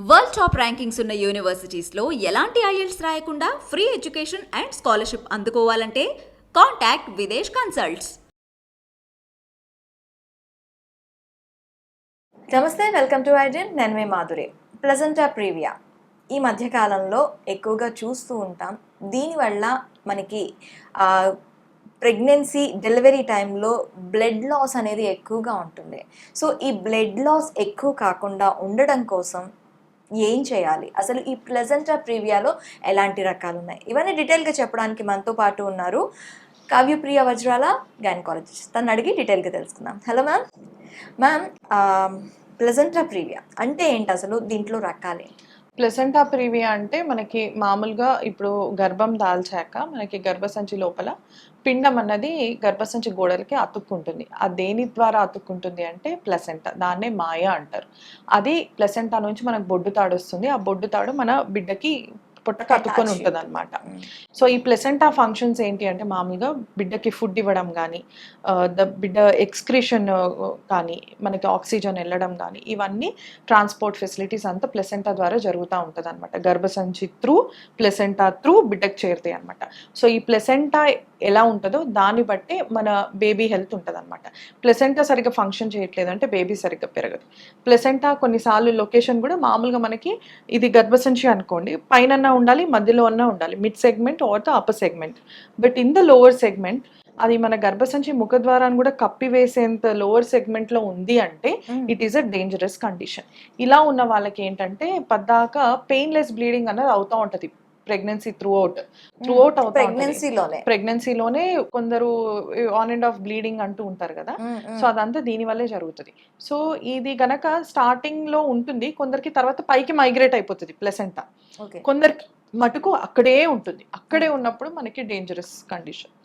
World top rankings ఉన్న యూనివర్సిటీస్లో ఎలాంటి IELTS రాయకుండా ఫ్రీ ఎడ్యుకేషన్ అండ్ స్కాలర్షిప్ అందుకోవాలంటే కాంటాక్ట్ విదేశ్ కన్సల్ట్స్. నమస్తే, వెల్కమ్ టు ఐడ్రీమ్. నేను మీ మాధురి. ప్లెజెంటా ప్రీవియా ఈ మధ్యకాలంలో ఎక్కువగా చూస్తూ ఉంటాం. దీనివల్ల మనకి ప్రెగ్నెన్సీ డెలివరీ టైంలో బ్లడ్ లాస్ అనేది ఎక్కువగా ఉంటుంది. సో ఈ బ్లడ్ లాస్ ఎక్కువ కాకుండా ఉండడం కోసం ఏం చేయాలి, అసలు ఈ ప్లెజెంటా ప్రీవియాలో ఎలాంటి రకాలు ఉన్నాయి, ఇవన్నీ డీటెయిల్గా చెప్పడానికి మనతో పాటు ఉన్నారు కావ్యప్రియ వజ్రాల, గైనకాలజిస్ట్. తను అడిగి డీటెయిల్గా తెలుసుకుందాం. Hello ma'am. Ma'am, placenta previa అంటే ఏంటి, అసలు దీంట్లో రకాలే? ప్లెసెంటా ప్రీవియా అంటే మనకి మామూలుగా ఇప్పుడు గర్భం దాల్చాక మనకి గర్భసంచి లోపల పిండం అన్నది గర్భసంచి గోడలకి అతుక్కుంటుంది. ఆ దేని ద్వారా అతుక్కుంటుంది అంటే ప్లెసెంటా, దాన్నే మాయ అంటారు. అది ప్లెసెంటా నుంచి మనకు బొడ్డు తాడు వస్తుంది. ఆ బొడ్డు తాడు మన బిడ్డకి పొట్టకు అతుక్కొని ఉంటుంది అనమాట. సో ఈ ప్లెసెంటా ఫంక్షన్స్ ఏంటి అంటే మామూలుగా బిడ్డకి ఫుడ్ ఇవ్వడం కానీ, బిడ్డ ఎక్స్క్రీషన్ కానీ, మనకి ఆక్సిజన్ వెళ్ళడం కానీ, ఇవన్నీ ట్రాన్స్పోర్ట్ ఫెసిలిటీస్ అంతా ప్లెసెంటా ద్వారా జరుగుతూ ఉంటుంది అనమాట. గర్భసంచి త్రూ ప్లెసెంటా త్రూ బిడ్డకి చేరుతాయి అనమాట. సో ఈ ప్లెసెంటా ఎలా ఉంటుందో దాన్ని బట్టి మన బేబీ హెల్త్ ఉంటుంది అనమాట. ప్లెసెంటా సరిగ్గా ఫంక్షన్ చేయట్లేదు అంటే బేబీ సరిగ్గా పెరగదు. ప్లెసెంటా కొన్నిసార్లు లొకేషన్ కూడా మామూలుగా మనకి ఇది గర్భసంచి అనుకోండి, పైన ఉండాలి, మధ్యలో ఉండాలి, mid segment are the upper segment. But in the lower segment అది మన గర్భసంచి ముఖద్వారాన్ని కూడా కప్పివేసేంత లోవర్ సెగ్మెంట్ లో ఉంది అంటే it is a dangerous condition. ఇలా ఉన్న వాళ్ళకి ఏంటంటే పద్దాక పెయిన్లెస్ బ్లీడింగ్ అన్నది అవుతూ ఉంటది ప్రెగ్నెన్సీ త్రూ అవుట్ ప్రెగ్నెన్సీలోనే కొందరు ఆన్ అండ్ ఆఫ్ బ్లీడింగ్ అంటూ ఉంటారు కదా. సో అదంతా దీని వల్లే జరుగుతుంది. సో ఇది గనక స్టార్టింగ్ లో ఉంటుంది, కొందరికి తర్వాత పైకి మైగ్రేట్ అయిపోతుంది ప్లెసెంటా, కొందరికి మటుకు అక్కడే ఉంటుంది. అక్కడే ఉన్నప్పుడు మనకి డేంజరస్ కండిషన్.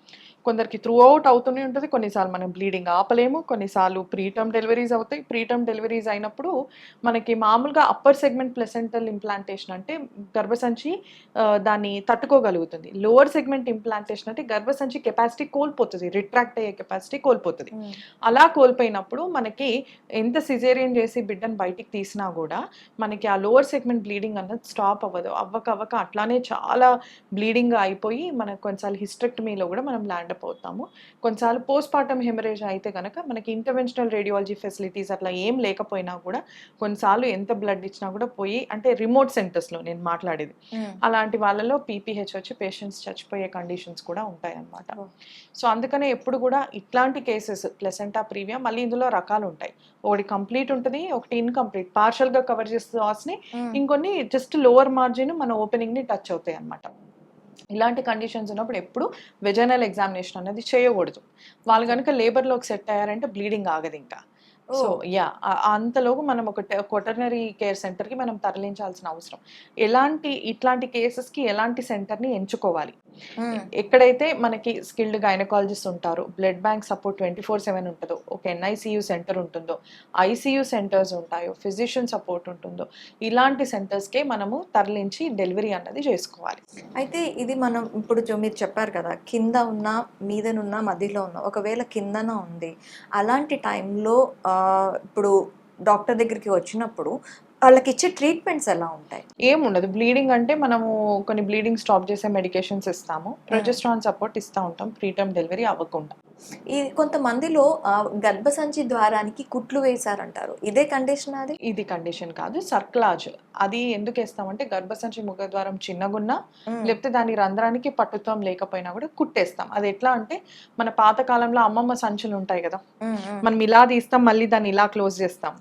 కొందరికి త్రూ అవుట్ అవుతూనే ఉంటుంది. కొన్నిసార్లు మనం బ్లీడింగ్ ఆపలేము, కొన్నిసార్లు ప్రీటర్మ్ డెలివరీస్ అవుతాయి. ప్రీటర్మ్ డెలివరీస్ అయినప్పుడు మనకి మామూలుగా అప్పర్ సెగ్మెంట్ ప్లెసెంటల్ ఇంప్లాంటేషన్ అంటే గర్భసంచి దాన్ని తట్టుకోగలుగుతుంది. లోవర్ సెగ్మెంట్ ఇంప్లాంటేషన్ అంటే గర్భసంచి కెపాసిటీ కోల్పోతుంది, రిట్రాక్ట్ అయ్యే కెపాసిటీ కోల్పోతుంది. అలా కోల్పోయినప్పుడు మనకి ఎంత సిజేరియన్ చేసి బిడ్డను బయటికి తీసినా కూడా మనకి ఆ లోవర్ సెగ్మెంట్ బ్లీడింగ్ అన్నది స్టాప్ అవ్వదు. అవ్వక అట్లానే చాలా బ్లీడింగ్ అయిపోయి మనకు కొన్నిసార్లు హిస్టెక్టమీలో కూడా మనం ల్యాండ్ అప్ అవుతాము. కొన్నిసార్లు పోస్ట్ పార్టమ్ హెమరేజ్ అయితే కనుక మనకి ఇంటర్వెన్షనల్ రేడియాలజీ ఫెసిలిటీస్ అట్లా ఏం లేకపోయినా కూడా కొన్నిసార్లు ఎంత బ్లడ్ ఇచ్చినా కూడా పోయి, అంటే రిమోట్ సెంటర్స్లో నేను మాట్లాడేది, అలాంటి వాళ్ళలో పీపీహెచ్ వచ్చి పేషెంట్స్ చచ్చిపోయే కండిషన్స్ కూడా ఉంటాయి అన్నమాట. సో అందుకనే ఎప్పుడు కూడా ఇట్లాంటి కేసెస్ ప్లెసెంటా ప్రీవియా మళ్ళీ ఇందులో రకాలు ఉంటాయి. ఒకటి కంప్లీట్ ఉంటుంది, ఒకటి ఇన్కంప్లీట్, పార్షల్ గా కవర్ చేసే లాస్ని, ఇంకొన్ని జస్ట్ లోవర్ మార్జిన్ మన ఓపెనింగ్ ని టచ్ అవుతాయి అన్నమాట. ఇలాంటి కండిషన్స్ ఉన్నప్పుడు ఎప్పుడు వెజైనల్ ఎగ్జామినేషన్ అనేది చేయకూడదు. వాళ్ళు కనుక లేబర్లోకి సెట్ అయ్యారంటే బ్లీడింగ్ ఆగదు ఇంకా. సో అంతలోపు మనం ఒక క్వటర్నరీ కేర్ సెంటర్కి మనం తరలించాల్సిన అవసరం. ఇట్లాంటి కేసెస్కి ఎలాంటి సెంటర్ని ఎంచుకోవాలి, ఎక్కడైతే మనకి స్కిల్డ్ గైనకాలజిస్ట్ ఉంటారో, బ్లడ్ బ్యాంక్ సపోర్ట్ 24/7 ఉంటుందో, ఒక ఎన్ఐసియు సెంటర్ ఉంటుందో, ఐసియు సెంటర్స్ ఉంటాయో, ఫిజిషియన్ సపోర్ట్ ఉంటుందో, ఇలాంటి సెంటర్స్కే మనము తరలించి డెలివరీ అన్నది చేసుకోవాలి. అయితే ఇది మనం ఇప్పుడు మీరు చెప్పారు కదా, కింద ఉన్న, మీదనున్న, మధ్యలో ఉన్న, ఒకవేళ కిందన ఉంది, అలాంటి టైంలో ఇప్పుడు డాక్టర్ దగ్గరికి వచ్చినప్పుడు వాళ్ళకి ఇచ్చే ట్రీట్మెంట్స్ ఎలా ఉంటాయి? ఏముండదు. బ్లీడింగ్ అంటే మనము కొన్ని బ్లీడింగ్ స్టాప్ చేసే మెడికేషన్స్ ఇస్తాము, ప్రొజెస్ట్రాన్ సపోర్ట్ ఇస్తూ ఉంటాం ప్రీటర్మ్ డెలివరీ అవ్వకుండా. ఈ కొంతమందిలో గర్భసంచి ద్వారానికి కుట్లు వేశారంటారు, ఇదే కండిషన్? అది ఇది కండిషన్ కాదు, సర్క్లాజ్. అది ఎందుకు వేస్తామంటే గర్భసంచి ముఖద్వారం చిన్నగున్నా, లేకపోతే దాని రంధ్రానికి పట్టుత్వం లేకపోయినా కూడా కుట్టేస్తాం. అది ఎట్లా అంటే మన పాత కాలంలో అమ్మమ్మ సంచులు ఉంటాయి కదా, మనం ఇలా తీస్తాం మళ్ళీ దాన్ని ఇలా క్లోజ్ చేస్తాం,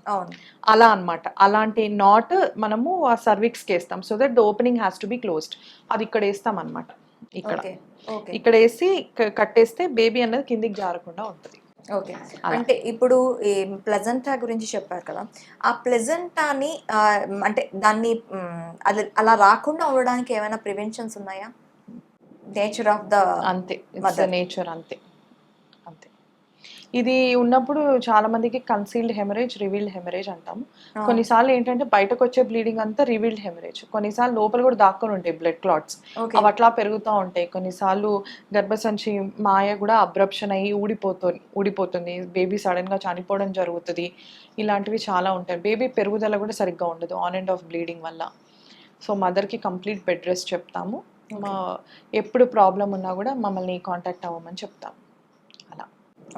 అలా అన్నమాట. అలాంటి నాట్ మనము ఆ సర్విక్స్కి వేస్తాం, so that the opening has to be closed. అది ఇక్కడ వేస్తాం అనమాట. ఇక్కడ వేసి కట్టేస్తే బేబీ అన్నది కిందికి జారకుండా ఉంటుంది. ఓకే. అంటే ఇప్పుడు ఈ ప్లెజెంటా గురించి చెప్పారు కదా, ఆ ప్లెజెంటాని అంటే దాన్ని అది అలా రాకుండా ఉండడానికి ఏమైనా ప్రివెన్షన్స్ ఉన్నాయా? నేచర్ ఆఫ్ ద అంతే, నేచర్ అంతే. ఇది ఉన్నప్పుడు చాలా మందికి కన్సీల్డ్ హెమరేజ్, రివీల్డ్ హెమరేజ్ అంటాము. కొన్నిసార్లు ఏంటంటే బయటకు వచ్చే బ్లీడింగ్ అంతా రివీల్డ్ హెమరేజ్, కొన్నిసార్లు లోపల కూడా దాక్కుని ఉంటాయి బ్లడ్ క్లాట్స్, ఓకే. అవి అట్లా పెరుగుతూ ఉంటాయి. కొన్నిసార్లు గర్భసంచి మాయ కూడా అబ్రప్షన్ అయ్యి ఊడిపోతుంది, బేబీ సడన్ గా చనిపోవడం జరుగుతుంది. ఇలాంటివి చాలా ఉంటాయి. బేబీ పెరుగుదల కూడా సరిగ్గా ఉండదు ఆన్ అండ్ ఆఫ్ బ్లీడింగ్ వల్ల. సో మదర్కి కంప్లీట్ బెడ్ రెస్ట్ చెప్తాము. ఎప్పుడు ప్రాబ్లం ఉన్నా కూడా మమ్మల్ని కాంటాక్ట్ అవ్వమని చెప్తాము. అలా.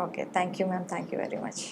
Okay, thank you ma'am, thank you very much.